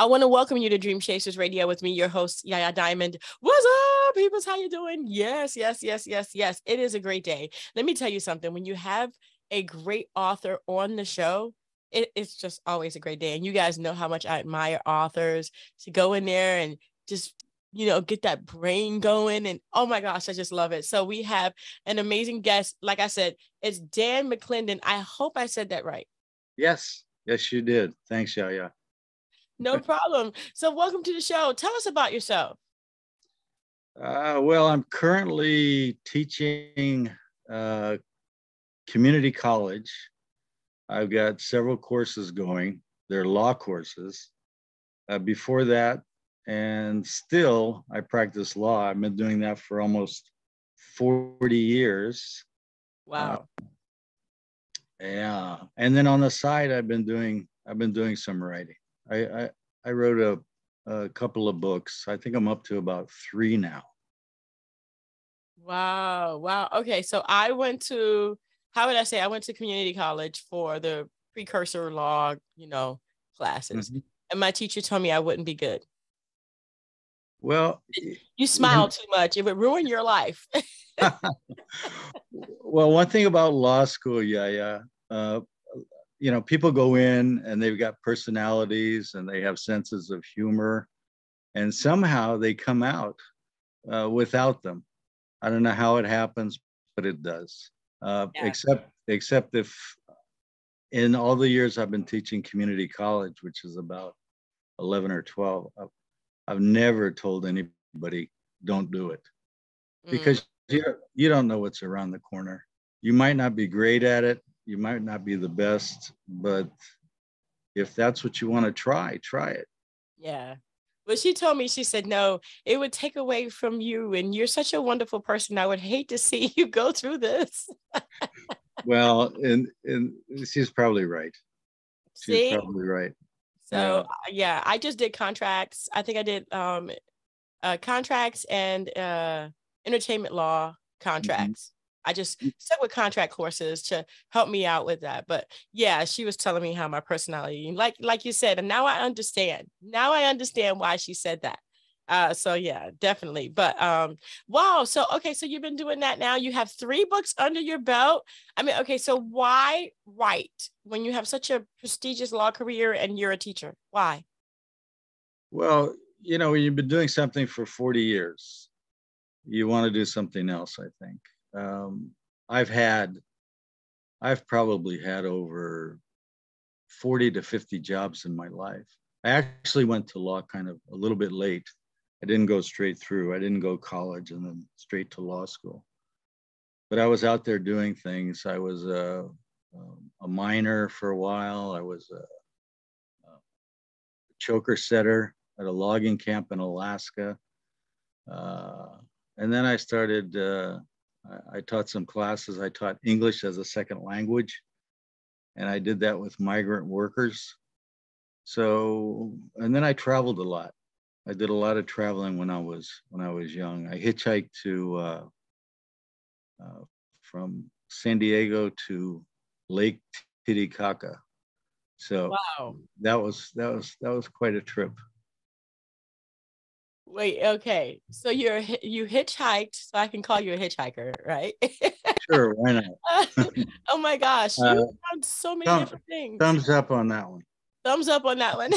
I want to welcome you to Dream Chasers Radio with me, your host, Yaya Diamond. What's up, peoples? How you doing? Yes, yes, yes, yes, yes. It is a great day. Let me tell you something. When you have a great author on the show, it's just always a great day. And you guys know how much I admire authors to go in there and just, get that brain going. And oh my gosh, I just love it. So we have an amazing guest. Like I said, it's Dan McLinden. I hope I said that right. Yes, you did. Thanks, Yaya. No problem. So welcome to the show. Tell us about yourself. Well, I'm currently teaching community college. I've got several courses going. They're law courses. Before that, and still, I practice law. I've been doing that for almost 40 years. Wow. Yeah, and then on the side, I've been doing some writing. I wrote a couple of books. I think I'm up to about 3 now. Wow. Okay, so I went to community college for the precursor law, classes. Mm-hmm. And my teacher told me I wouldn't be good. Well, you smile too much. It would ruin your life. Well, one thing about law school, Yaya, people go in and they've got personalities and they have senses of humor, and somehow they come out without them. I don't know how it happens, but it does. Except if in all the years I've been teaching community college, which is about 11 or 12, I've never told anybody don't do it, because you don't know what's around the corner. You might not be great at it. You might not be the best, but if that's what you want to try it. Yeah. But she told me, she said, no, it would take away from you. And you're such a wonderful person. I would hate to see you go through this. Well, and she's probably right. She's probably right. So, yeah, I just did contracts. I think I did contracts and entertainment law contracts. Mm-hmm. I just stuck with contract courses to help me out with that. But yeah, she was telling me how my personality, like you said, and now I understand. Now I understand why she said that. So yeah, definitely. But wow. So okay, so you've been doing that now. You have 3 books under your belt. I mean, okay, so why write when you have such a prestigious law career and you're a teacher? Why? Well, when you've been doing something for 40 years, you want to do something else, I think. I've probably had over 40 to 50 jobs in my life. I actually went to law kind of a little bit late. I didn't go straight through. I didn't go college and then straight to law school. But I was out there doing things. I was a miner for a while. I was a choker setter at a logging camp in Alaska. And then I started, I taught some classes. I taught English as a second language, and I did that with migrant workers. So, and then I traveled a lot. I did a lot of traveling when I was young. I hitchhiked to from San Diego to Lake Titicaca. So wow, that was quite a trip. Wait, okay. So you hitchhiked, so I can call you a hitchhiker, right? Sure, why not? Oh my gosh, you've done so many different things. Thumbs up on that one. Thumbs up on that one.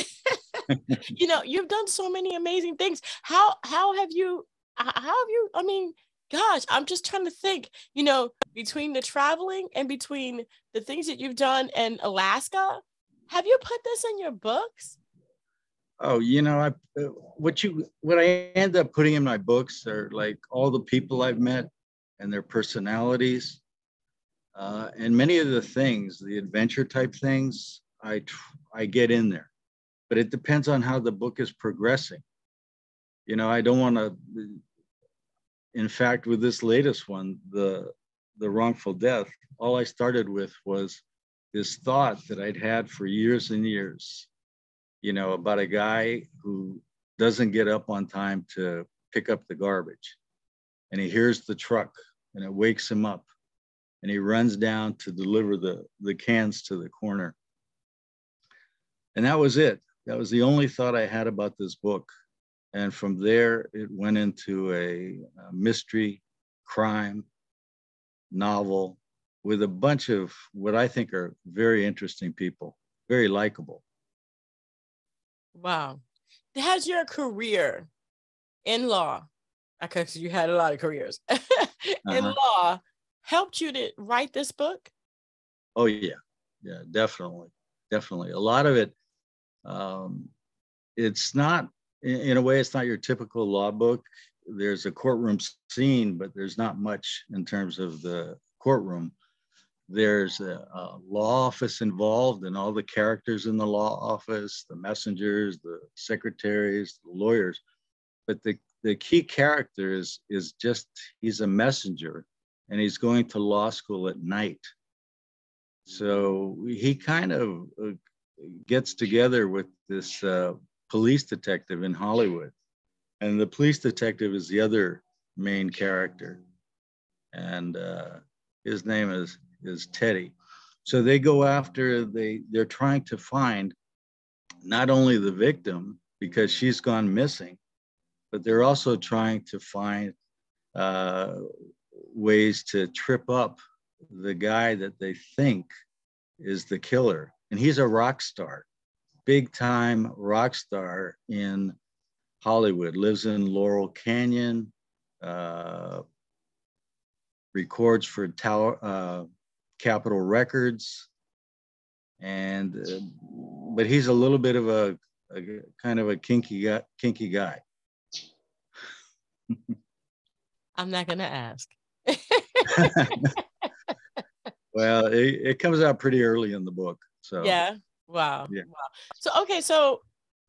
You've done so many amazing things. How have you, I mean, gosh, I'm just trying to think, between the traveling and between the things that you've done in Alaska, have you put this in your books? Oh, what I end up putting in my books are like all the people I've met and their personalities, and many of the things, the adventure type things, I get in there, but it depends on how the book is progressing. I don't want to. In fact, with this latest one, the Wrongful Death, all I started with was this thought that I'd had for years and years. About a guy who doesn't get up on time to pick up the garbage. And he hears the truck and it wakes him up. And he runs down to deliver the cans to the corner. And that was it. that was the only thought I had about this book. And from there, it went into a mystery, crime novel with a bunch of what I think are very interesting people, very likable. Wow. Has your career in law, because you had a lot of careers, in law, helped you to write this book? Oh, yeah. Yeah, definitely. Definitely. A lot of it, it's not, in a way, it's not your typical law book. There's a courtroom scene, but there's not much in terms of the courtroom. There's a law office involved and all the characters in the law office, the messengers, the secretaries, the lawyers. But the key character is just, he's a messenger and he's going to law school at night. So he kind of gets together with this police detective in Hollywood. And the police detective is the other main character. And his name is Teddy. So they go after, they're trying to find not only the victim, because she's gone missing, but they're also trying to find ways to trip up the guy that they think is the killer. And he's a rock star, big time rock star in Hollywood, lives in Laurel Canyon, records for Capitol Records. And, but he's a little bit of a kind of a kinky guy. I'm not going to ask. Well, it comes out pretty early in the book. So yeah. Wow. Yeah. Wow. So, okay. So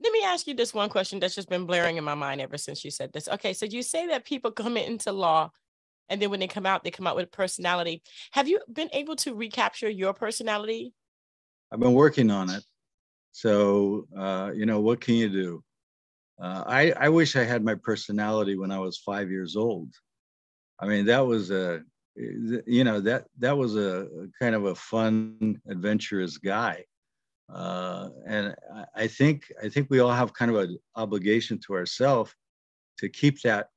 let me ask you this one question that's just been blaring in my mind ever since you said this. Okay. So you say that people come into law and then when they come out with personality. Have you been able to recapture your personality? I've been working on it. So, what can you do? I wish I had my personality when I was 5 years old. I mean, that was that was a kind of a fun, adventurous guy. And I think we all have kind of an obligation to ourselves to keep that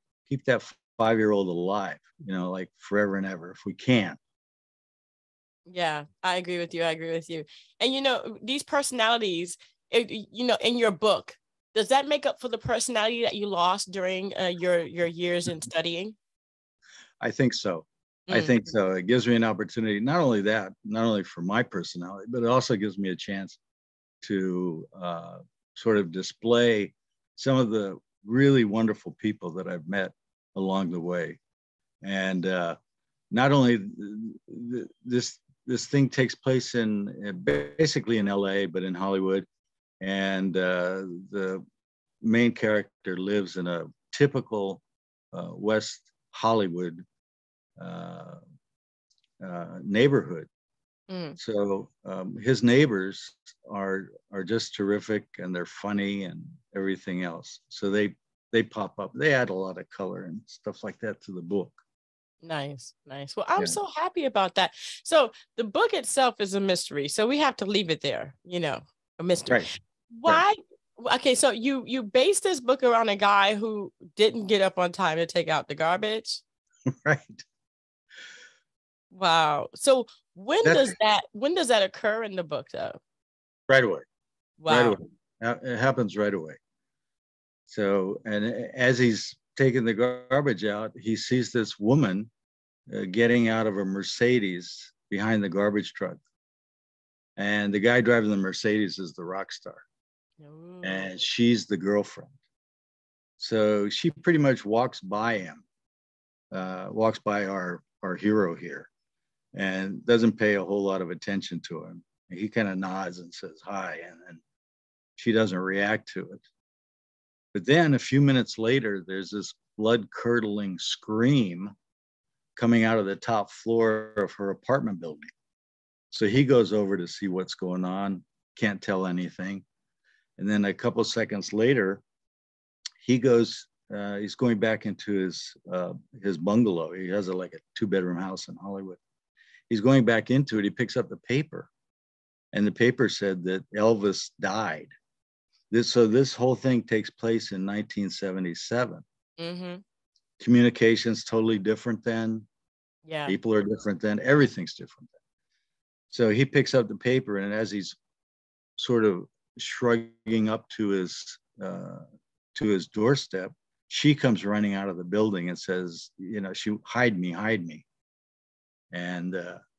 5-year-old alive, like forever and ever, if we can. Yeah, I agree with you. And, these personalities, in your book, does that make up for the personality that you lost during your years in studying? I think so. I think so. It gives me an opportunity, not only for my personality, but it also gives me a chance to sort of display some of the really wonderful people that I've met along the way. And not only this thing takes place basically in LA, but in Hollywood. And the main character lives in a typical West Hollywood neighborhood. So his neighbors are just terrific, and they're funny and everything else. So they pop up. They add a lot of color and stuff like that to the book. Nice. Well, I'm so happy about that. So the book itself is a mystery. So we have to leave it there, a mystery. Right. Why? Right. Okay, so you based this book around a guy who didn't get up on time to take out the garbage. Right. Wow. So when does that occur in the book, though? Right away. Wow. Right away. It happens right away. So, and as he's taking the garbage out, he sees this woman getting out of a Mercedes behind the garbage truck. And the guy driving the Mercedes is the rock star. Ooh. And she's the girlfriend. So she pretty much walks by him, walks by our hero here, and doesn't pay a whole lot of attention to him. He kind of nods and says hi, and then she doesn't react to it. But then a few minutes later, there's this blood-curdling scream coming out of the top floor of her apartment building. So he goes over to see what's going on, can't tell anything. And then a couple of seconds later, he's going back into his bungalow. He has like a 2-bedroom house in Hollywood. He's going back into it. He picks up the paper, and the paper said that Elvis died. This whole thing takes place in 1977. Mm-hmm. Communication's totally different then. Yeah. People are different then. Everything's different then. So he picks up the paper, and as he's sort of shrugging up to his doorstep, she comes running out of the building and says, she hide me. And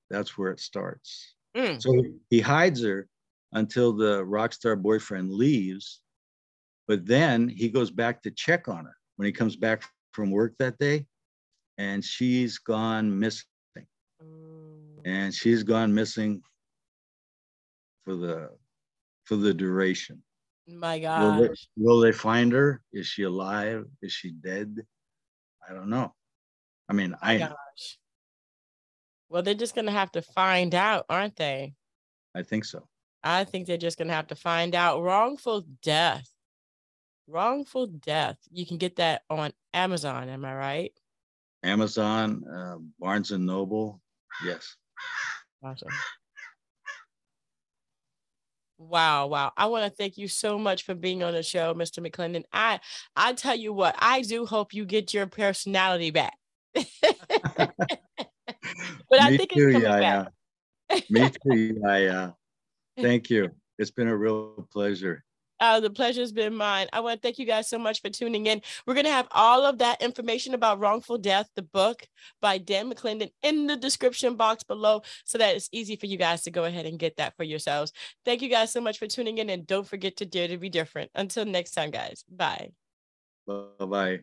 that's where it starts. Mm. So he hides her until the rock star boyfriend leaves. But then he goes back to check on her when he comes back from work that day, and she's gone missing. And she's gone missing for the duration. My gosh. Will they find her? Is she alive? Is she dead? I don't know. I mean, I know. Well, they're just going to have to find out, aren't they? I think so. I think they're just going to have to find out. Wrongful Death. Wrongful Death. You can get that on Amazon. Am I right? Amazon, Barnes and Noble. Yes. Awesome. Wow. I want to thank you so much for being on the show, Mr. McLinden. I tell you what, I do hope you get your personality back. But I think it's coming back. Me too, yeah. Thank you. It's been a real pleasure. The pleasure's been mine. I want to thank you guys so much for tuning in. We're going to have all of that information about Wrongful Death, the book by Dan McLinden, in the description box below, so that it's easy for you guys to go ahead and get that for yourselves. Thank you guys so much for tuning in, and don't forget to dare to be different. Until next time, guys. Bye. Bye-bye.